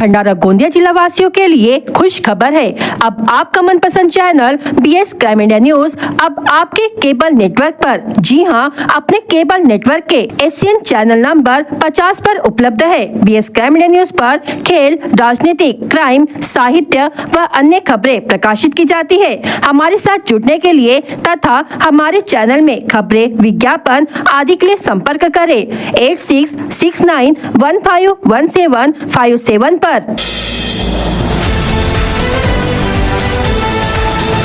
भंडारा गोंदिया जिला वासियों के लिए खुश खबर है। अब आपका मनपसंद channel BS crime India news अब आपके केबल नेटवर्क पर, जी हां, अपने केबल नेटवर्क के एशियन चैनल नंबर 50 पर उपलब्ध है। BS क्राइम इंडिया न्यूज पर खेल, राजनीतिक, क्राइम, साहित्य व अन्य खबरें प्रकाशित की जाती है। हमारे साथ जुड़ने के लिए तथा हमारे चैनल में खबरें, विज्ञापन आदि के लिए संपर्क करें 8669151757 पर।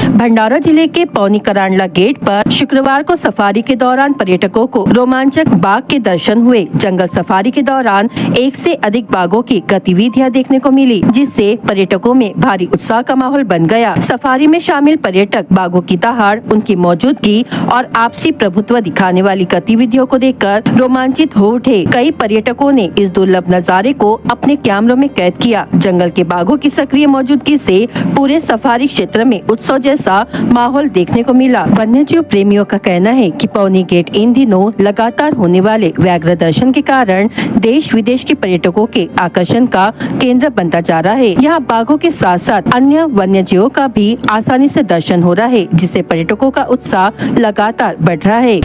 भंडारा जिले के पौनी करांडला गेट पर शुक्रवार को सफारी के दौरान पर्यटकों को रोमांचक बाघ के दर्शन हुए। जंगल सफारी के दौरान 1 से अधिक बाघों की गतिविधियां देखने को मिली, जिससे पर्यटकों में भारी उत्साह का माहौल बन गया। सफारी में शामिल पर्यटक बाघों की दहाड़, उनकी मौजूदगी और आपसी प्रभुत्व दिखाने वाली गतिविधियों को देखकर रोमांचित हो उठे। कई पर्यटकों ने इस दुर्लभ नजारे को अपने कैमरों में कैद किया। जंगल के बाघों की सक्रिय मौजूदगी से पूरे सफारी क्षेत्र में उत्सव जैसा माहौल देखने को मिला। वन्यजीव प्रेमियों का कहना है कि पौनी गेट इन दिनों लगातार होने वाले व्याघ्र दर्शन के कारण देश विदेश के पर्यटकों के आकर्षण का केंद्र बनता जा रहा है। यहाँ बाघों के साथ साथ अन्य वन्यजीवों का भी आसानी से दर्शन हो रहा है, जिससे पर्यटकों का उत्साह लगातार बढ़ रहा है।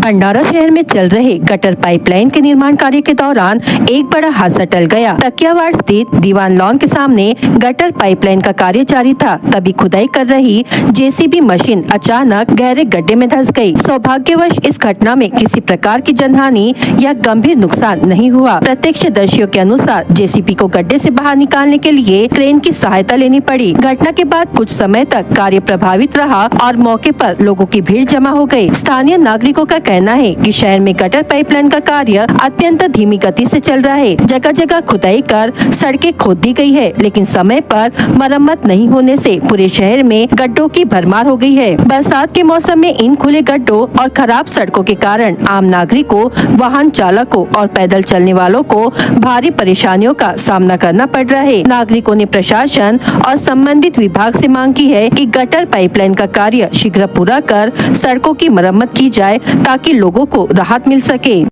भंडारा शहर में चल रहे गटर पाइपलाइन के निर्माण कार्य के दौरान एक बड़ा हादसा टल गया। तकियावाड़ स्थित दीवान लॉन के सामने गटर पाइपलाइन का कार्य जारी था, तभी खुदाई कर रही JCB मशीन अचानक गहरे गड्ढे में धंस गई। सौभाग्यवश इस घटना में किसी प्रकार की जनहानि या गंभीर नुकसान नहीं हुआ। प्रत्यक्षदर्शियों के अनुसार JCB को गड्ढे से बाहर निकालने के लिए क्रेन की सहायता लेनी पड़ी। घटना के बाद कुछ समय तक कार्य प्रभावित रहा और मौके पर लोगों की भीड़ जमा हो गई। स्थानीय नागरिकों का कहना है कि शहर में गटर पाइपलाइन का कार्य अत्यंत धीमी गति से चल रहा है। जगह जगह खुदाई कर सड़कें खोद दी गई है, लेकिन समय पर मरम्मत नहीं होने से पूरे शहर में गड्ढों की भरमार हो गई है। बरसात के मौसम में इन खुले गड्ढों और खराब सड़कों के कारण आम नागरिकों, वाहन चालकों और पैदल चलने वालों को भारी परेशानियों का सामना करना पड़ रहा है। नागरिकों ने प्रशासन और संबंधित विभाग से मांग की है कि गटर पाइपलाइन का कार्य शीघ्र पूरा कर सड़कों की मरम्मत की जाए, ताकि लोगों को राहत मिल सके।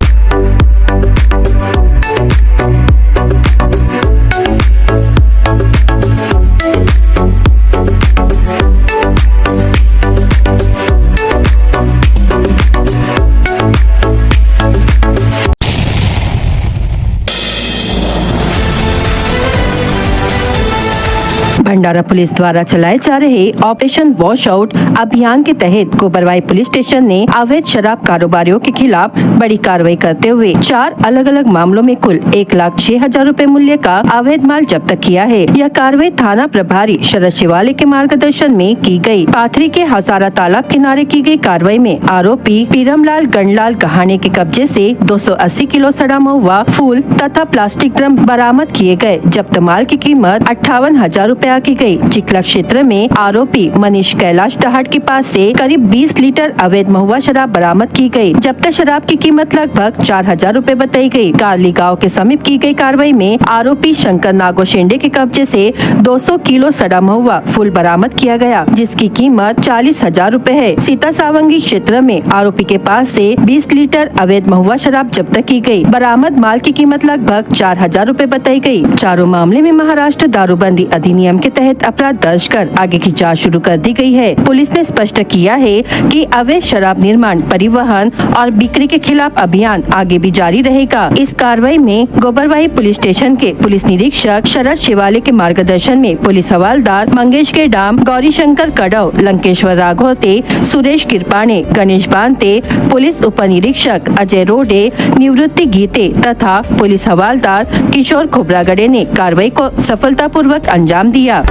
भंडारा पुलिस द्वारा चलाए जा रहे ऑपरेशन वॉश आउट अभियान के तहत गोबरवाई पुलिस स्टेशन ने अवैध शराब कारोबारियों के खिलाफ बड़ी कार्रवाई करते हुए 4 अलग अलग मामलों में कुल 1,06,000 रुपए मूल्य का अवैध माल जब्त किया है। यह कार्रवाई थाना प्रभारी शरद शिवाले के मार्गदर्शन में की गई। पाथरी के हजारा तालाब किनारे की गई कार्रवाई में आरोपी पीरमलाल गणलाल गहाने के कब्जे से 280 किलो सड़ा महुआ, फूल तथा प्लास्टिक ड्रम बरामद किए गए। जब्त माल की कीमत 58,000 रुपया की गई। चिकला क्षेत्र में आरोपी मनीष कैलाश डहाट के पास से करीब 20 लीटर अवैध महुआ शराब बरामद की गई। जब्त शराब की कीमत लगभग 4000 रूपए बताई गई। कारली गाँव के समीप की गई कार्रवाई में आरोपी शंकर नागो शेंडे के कब्जे से 200 किलो सड़ा महुआ फूल बरामद किया गया, जिसकी कीमत 40,000 रूपए है। सीता सावंगी क्षेत्र में आरोपी के पास से 20 लीटर अवैध महुआ शराब जब्त की गई। बरामद माल की कीमत लगभग 4000 रूपए बताई गई। चारों मामले में महाराष्ट्र दारूबंदी अधिनियम के तहत अपराध दर्ज कर आगे की जांच शुरू कर दी गई है। पुलिस ने स्पष्ट किया है कि अवैध शराब निर्माण, परिवहन और बिक्री के खिलाफ अभियान आगे भी जारी रहेगा। इस कार्रवाई में गोबरवाही पुलिस स्टेशन के पुलिस निरीक्षक शरद शिवाले के मार्गदर्शन में पुलिस हवालदार मंगेश गेडाम, गौरी शंकर कड़व, लंकेश्वर राघोते, सुरेश किरपाणे, गणेश बांते, पुलिस उप निरीक्षक अजय रोडे, निवृत्ति गीते तथा पुलिस हवालदार किशोर खोबरागड़े ने कार्रवाई को सफलतापूर्वक अंजाम दिया।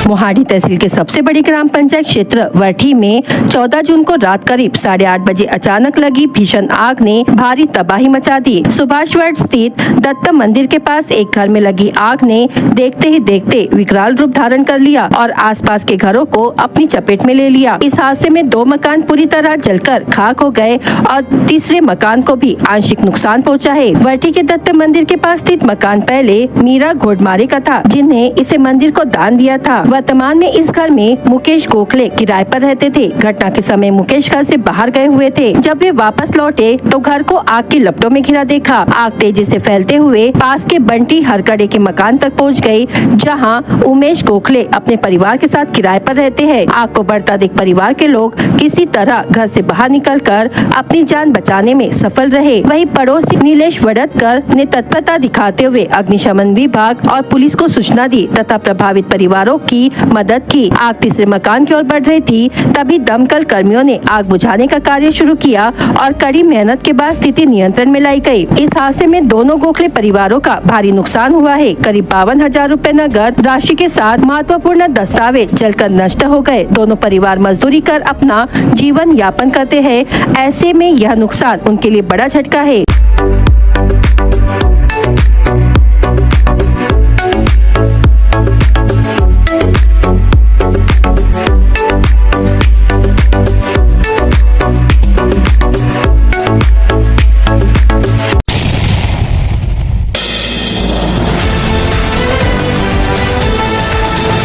मोहाड़ी तहसील के सबसे बड़ी ग्राम पंचायत क्षेत्र वर्ठी में 14 जून को रात करीब 8:30 बजे अचानक लगी भीषण आग ने भारी तबाही मचा दी। सुभाषवर्ड स्थित दत्त मंदिर के पास एक घर में लगी आग ने देखते ही देखते विकराल रूप धारण कर लिया और आसपास के घरों को अपनी चपेट में ले लिया। इस हादसे में 2 मकान पूरी तरह जलकर खाक हो गए और तीसरे मकान को भी आंशिक नुकसान पहुँचा है। वर्ठी के दत्त मंदिर के पास स्थित मकान पहले मीरा घोड़मारे का था, जिन्हें इसे मंदिर को दान दिया था। वर्तमान में इस घर में मुकेश गोखले किराए पर रहते थे। घटना के समय मुकेश घर से बाहर गए हुए थे। जब वे वापस लौटे तो घर को आग की लपटों में घिरा देखा। आग तेजी से फैलते हुए पास के बंटी हरकड़े के मकान तक पहुंच गई, जहां उमेश गोखले अपने परिवार के साथ किराए पर रहते हैं। आग को बढ़ता देख परिवार के लोग किसी तरह घर से बाहर निकलकर अपनी जान बचाने में सफल रहे। वहीं पड़ोसी नीलेश वड़तकर ने तत्परता दिखाते हुए अग्निशमन विभाग और पुलिस को सूचना दी तथा प्रभावित परिवारों की मदद की। आग तीसरे मकान की ओर बढ़ रही थी, तभी दमकल कर्मियों ने आग बुझाने का कार्य शुरू किया और कड़ी मेहनत के बाद स्थिति नियंत्रण में लाई गई। इस हादसे में दोनों गोखले परिवारों का भारी नुकसान हुआ है। करीब 52,000 रूपए नगद राशि के साथ महत्वपूर्ण दस्तावेज जलकर नष्ट हो गए। दोनों परिवार मजदूरी कर अपना जीवन यापन करते हैं। ऐसे में यह नुकसान उनके लिए बड़ा झटका है।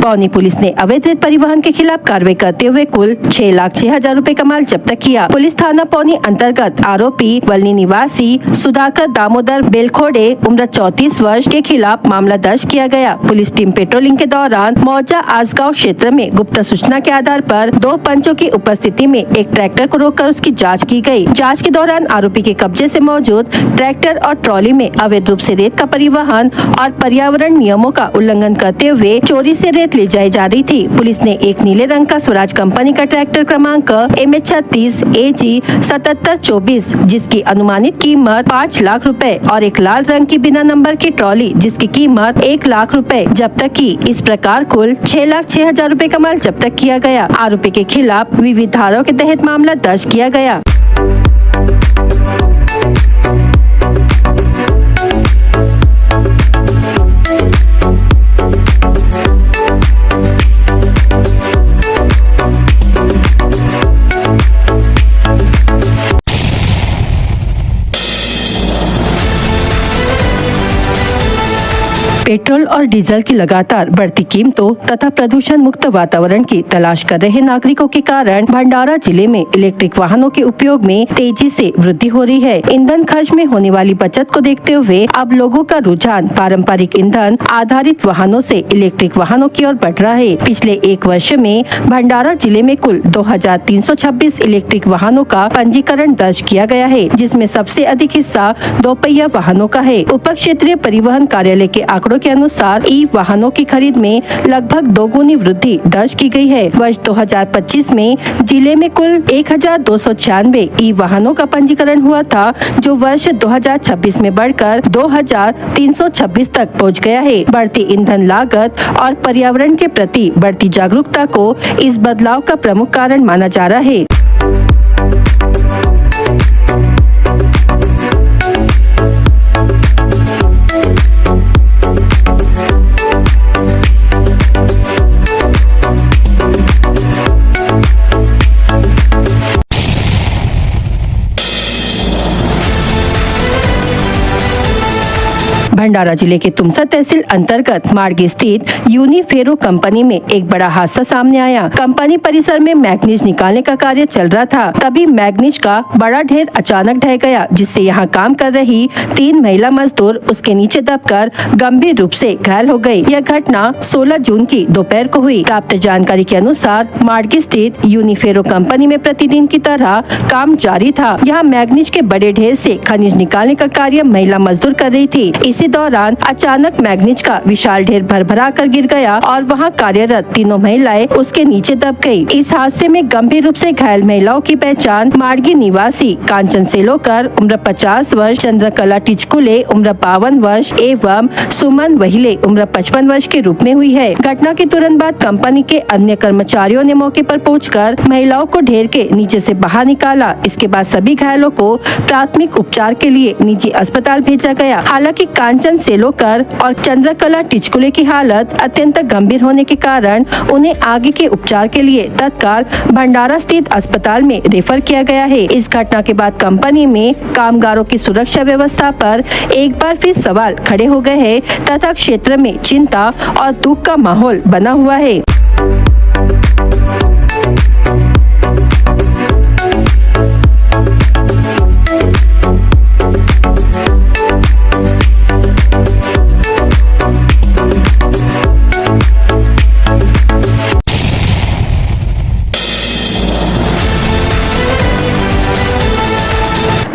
पौनी पुलिस ने अवैध रेत परिवहन के खिलाफ कार्रवाई करते हुए कुल 6,06,000 रूपए का माल जब्त किया। पुलिस थाना पौनी अंतर्गत आरोपी वलनी निवासी सुधाकर दामोदर बेलखोड़े उम्र 34 वर्ष के खिलाफ मामला दर्ज किया गया। पुलिस टीम पेट्रोलिंग के दौरान मौजा आसगांव क्षेत्र में गुप्त सूचना के आधार पर 2 पंचों की उपस्थिति में एक ट्रैक्टर को रोककर उसकी जाँच की गयी। जाँच के दौरान आरोपी के कब्जे से मौजूद ट्रैक्टर और ट्रॉली में अवैध रूप से रेत का परिवहन और पर्यावरण नियमों का उल्लंघन करते हुए चोरी से रेत ले जाई जा रही थी। पुलिस ने एक नीले रंग का स्वराज कंपनी का ट्रैक्टर क्रमांक MH36 AG 7724 जिसकी अनुमानित कीमत 5 लाख रुपए और एक लाल रंग की बिना नंबर की ट्रॉली जिसकी कीमत 1 लाख रुपए जब्त की। इस प्रकार कुल 6,06,000 रूपए का माल जब्त किया गया। आरोपी के खिलाफ विविध धाराओं के तहत मामला दर्ज किया गया। पेट्रोल और डीजल की लगातार बढ़ती कीमतों तथा प्रदूषण मुक्त वातावरण की तलाश कर रहे नागरिकों के कारण भंडारा जिले में इलेक्ट्रिक वाहनों के उपयोग में तेजी से वृद्धि हो रही है। ईंधन खर्च में होने वाली बचत को देखते हुए अब लोगों का रुझान पारंपरिक ईंधन आधारित वाहनों से इलेक्ट्रिक वाहनों की ओर बढ़ रहा है। पिछले 1 वर्ष में भंडारा जिले में कुल 2,326 इलेक्ट्रिक वाहनों का पंजीकरण दर्ज किया गया है, जिसमें सबसे अधिक हिस्सा 2 पहिया वाहनों का है। उप क्षेत्रीय परिवहन कार्यालय के आंकड़ों के अनुसार ई वाहनों की खरीद में लगभग दोगुनी वृद्धि दर्ज की गई है। वर्ष 2025 में जिले में कुल 1296 ई वाहनों का पंजीकरण हुआ था, जो वर्ष 2026 में बढ़कर 2326 तक पहुंच गया है। बढ़ती ईंधन लागत और पर्यावरण के प्रति बढ़ती जागरूकता को इस बदलाव का प्रमुख कारण माना जा रहा है। भंडारा जिले के तुमसा तहसील अंतर्गत मार्ग स्थित यूनिफेरो कंपनी में एक बड़ा हादसा सामने आया। कंपनी परिसर में मैग्नीज निकालने का कार्य चल रहा था, तभी मैग्नीज का बड़ा ढेर अचानक ढह गया, जिससे यहां काम कर रही 3 महिला मजदूर उसके नीचे दबकर गंभीर रूप से घायल हो गयी। यह घटना 16 जून की दोपहर को हुई। प्राप्त जानकारी के अनुसार मार्ग स्थित यूनिफेरो कंपनी में प्रतिदिन की तरह काम जारी था। यहाँ मैग्नीज के बड़े ढेर से खनिज निकालने का कार्य महिला मजदूर कर रही थी। इसी दौरान अचानक मैग्नीज का विशाल ढेर भरभरा कर गिर गया और वहां कार्यरत तीनों महिलाएं उसके नीचे दब गयी। इस हादसे में गंभीर रूप से घायल महिलाओं की पहचान मार्गी निवासी कांचन सेलोकर उम्र 50 वर्ष, चंद्रकला टिचकुले उम्र 52 वर्ष एवं सुमन वहिले उम्र 55 वर्ष के रूप में हुई है। घटना के तुरंत बाद कंपनी के अन्य कर्मचारियों ने मौके पर पहुंचकर महिलाओं को ढेर के नीचे से बाहर निकाला। इसके बाद सभी घायलों को प्राथमिक उपचार के लिए निजी अस्पताल भेजा गया। हालांकि कांचन सेलोकर और चंद्रकला टिचकुले की हालत अत्यंत गंभीर होने के कारण उन्हें आगे के उपचार के लिए तत्काल भंडारा स्थित अस्पताल में रेफर किया गया है। इस घटना के बाद कंपनी में कामगारों की सुरक्षा व्यवस्था पर एक बार फिर सवाल खड़े हो गए हैं तथा क्षेत्र में चिंता और दुख का माहौल बना हुआ है।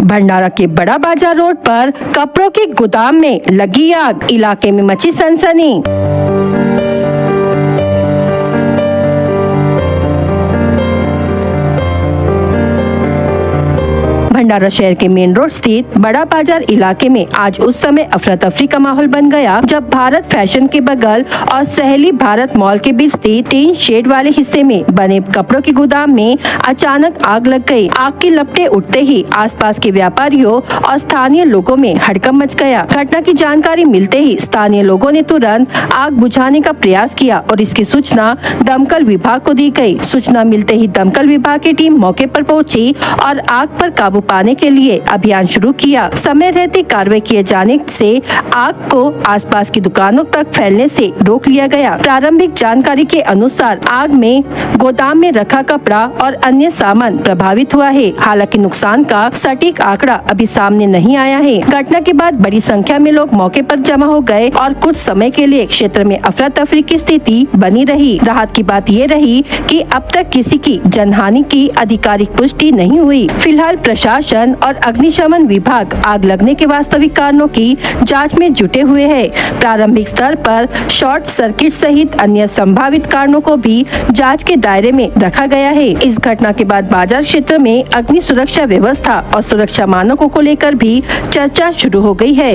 भंडारा के बड़ा बाजार रोड पर कपड़ों के गोदाम में लगी आग, इलाके में मची सनसनी। भंडारा शहर के मेन रोड स्थित बड़ा बाजार इलाके में आज उस समय अफरा तफरी का माहौल बन गया, जब भारत फैशन के बगल और सहेली भारत मॉल के बीच स्थित 3 शेड वाले हिस्से में बने कपड़ों के गोदाम में अचानक आग लग गई। आग की लपटें उठते ही आसपास के व्यापारियों और स्थानीय लोगों में हड़कंप मच गया। घटना की जानकारी मिलते ही स्थानीय लोगों ने तुरंत आग बुझाने का प्रयास किया और इसकी सूचना दमकल विभाग को दी गई। सूचना मिलते ही दमकल विभाग की टीम मौके पर पहुंची और आग पर काबू पाने के लिए अभियान शुरू किया। समय रहते कार्रवाई किए जाने से आग को आसपास की दुकानों तक फैलने से रोक लिया गया। प्रारंभिक जानकारी के अनुसार आग में गोदाम में रखा कपड़ा और अन्य सामान प्रभावित हुआ है। हालांकि नुकसान का सटीक आंकड़ा अभी सामने नहीं आया है। घटना के बाद बड़ी संख्या में लोग मौके पर जमा हो गए और कुछ समय के लिए क्षेत्र में अफरा तफरी की स्थिति बनी रही। राहत की बात ये रही कि अब तक किसी की जनहानि की आधिकारिक पुष्टि नहीं हुई। फिलहाल प्रशासन और अग्निशमन विभाग आग लगने के वास्तविक कारणों की जांच में जुटे हुए हैं। प्रारंभिक स्तर पर शॉर्ट सर्किट सहित अन्य संभावित कारणों को भी जांच के दायरे में रखा गया है। इस घटना के बाद बाजार क्षेत्र में अग्नि सुरक्षा व्यवस्था और सुरक्षा मानकों को लेकर भी चर्चा शुरू हो गई है।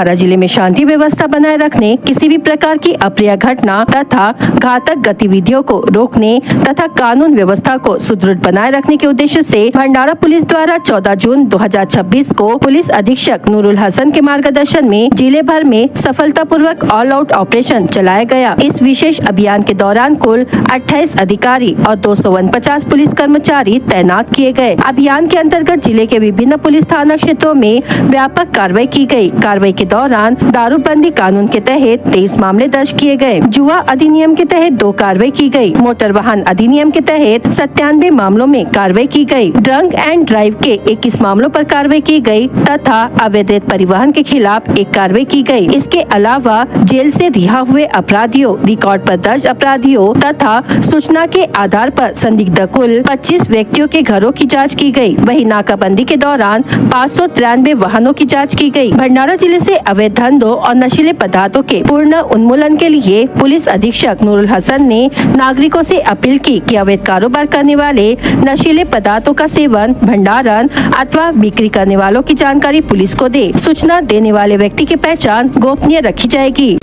भंडारा जिले में शांति व्यवस्था बनाए रखने, किसी भी प्रकार की अप्रिय घटना तथा घातक गतिविधियों को रोकने तथा कानून व्यवस्था को सुदृढ़ बनाए रखने के उद्देश्य से भंडारा पुलिस द्वारा 14 जून 2026 को पुलिस अधीक्षक नूरुल हसन के मार्गदर्शन में जिले भर में सफलतापूर्वक ऑल आउट ऑपरेशन चलाया गया। इस विशेष अभियान के दौरान कुल 28 अधिकारी और 249 पुलिस कर्मचारी तैनात किए गए। अभियान के अंतर्गत जिले के विभिन्न पुलिस थाना क्षेत्रों में व्यापक कार्रवाई की गई। कार्रवाई के दौरान दारूबंदी कानून के तहत 23 मामले दर्ज किए गए। जुआ अधिनियम के तहत 2 कार्रवाई की गई। मोटर वाहन अधिनियम के तहत 97 मामलों में कार्रवाई की गई। ड्रंक एंड ड्राइव के 21 मामलों पर कार्रवाई की गई तथा अवैध परिवहन के खिलाफ 1 कार्रवाई की गई। इसके अलावा जेल से रिहा हुए अपराधियों, रिकॉर्ड पर दर्ज अपराधियों तथा सूचना के आधार पर संदिग्ध कुल 25 व्यक्तियों के घरों की जांच की गई। वहीं नाकाबंदी के दौरान 593 वाहनों की जांच की गई। भंडारा जिले से अवैध धंधों और नशीले पदार्थों के पूर्ण उन्मूलन के लिए पुलिस अधीक्षक नूरुल हसन ने नागरिकों से अपील की कि अवैध कारोबार करने वाले, नशीले पदार्थों का सेवन, भंडारण अथवा बिक्री करने वालों की जानकारी पुलिस को दे। सूचना देने वाले व्यक्ति की पहचान गोपनीय रखी जाएगी।